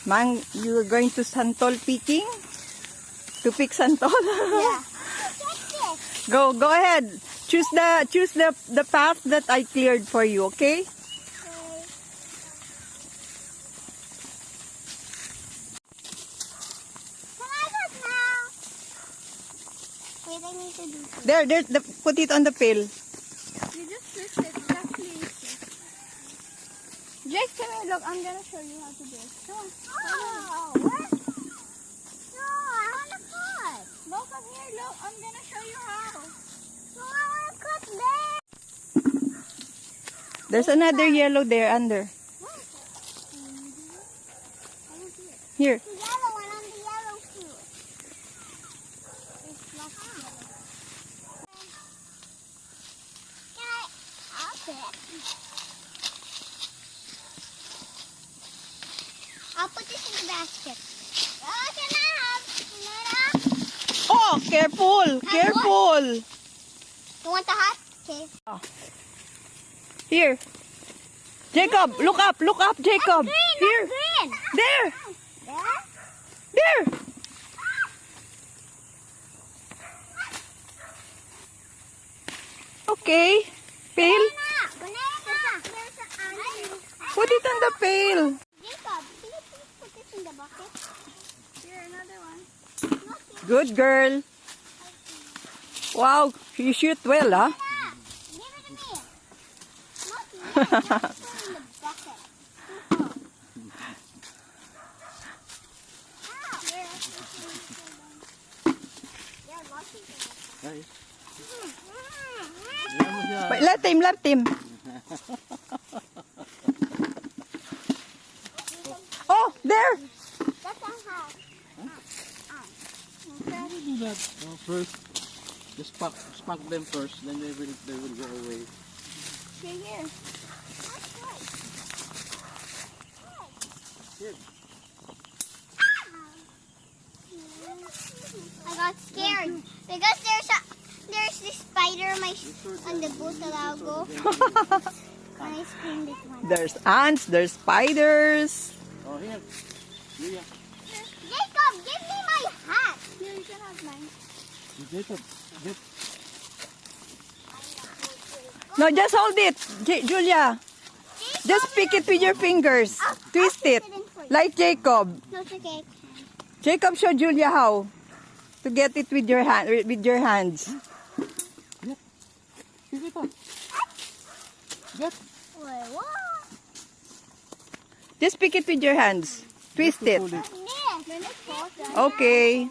you're going to santol picking? To pick santol? Yeah. Go ahead. Choose the path that I cleared for you, okay? Can I look now? Wait, I need to do this. There, put it on the pail. You just switch it. Exactly. Jake, come here. Look, I'm gonna show you how to do it. Come on. Oh, what? No, I wanna cut. No, come here. Look, I'm gonna show you how. No, I wanna cut there. There's another yellow there under. What? I don't see it. Here. The yellow one on the yellow fruit. It's not yellow. Can I? I'll pick. I'll put this in the basket. Oh, can I have? Oh, careful! Careful! You want the hat? Okay. Here. Jacob, look up, Jacob. Green, Here. green. There. There? There. Okay. Pail. Banana. Put it on the pail. Jacob, can you please put this in the bucket? Here, another one. Good girl. Wow, you shoot well, huh? Give it to me. Not yet. Just put it in the bucket. They're watching it. Wait, let him. Oh, there. That's our house. Do that first. Just spank them first, then they will go away. Stay here. Here. I got scared because there's this spider on the boot that I'll go. When I screamed this one. There's ants, there's spiders. Oh, here. Julia. Jacob, give me my hat. Here, you can have mine. Jacob, get. No, just hold it, Julia. Just pick it with your fingers. Twist it, like Jacob. No, it's okay. Jacob showed Julia how to get it with your hands. Pick it up. Get. Wait, what? Just pick it with your hands. Twist it. Then it's false. Okay.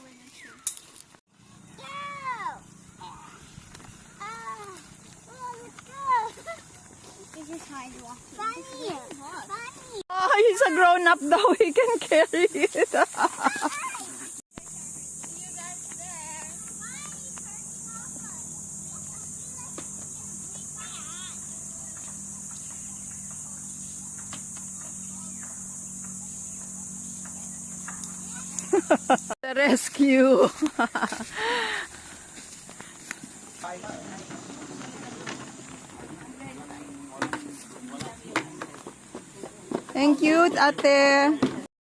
This is hard walking. Funny. Oh, he's a grown-up though. He can carry it. The rescue. Thank you, Ate.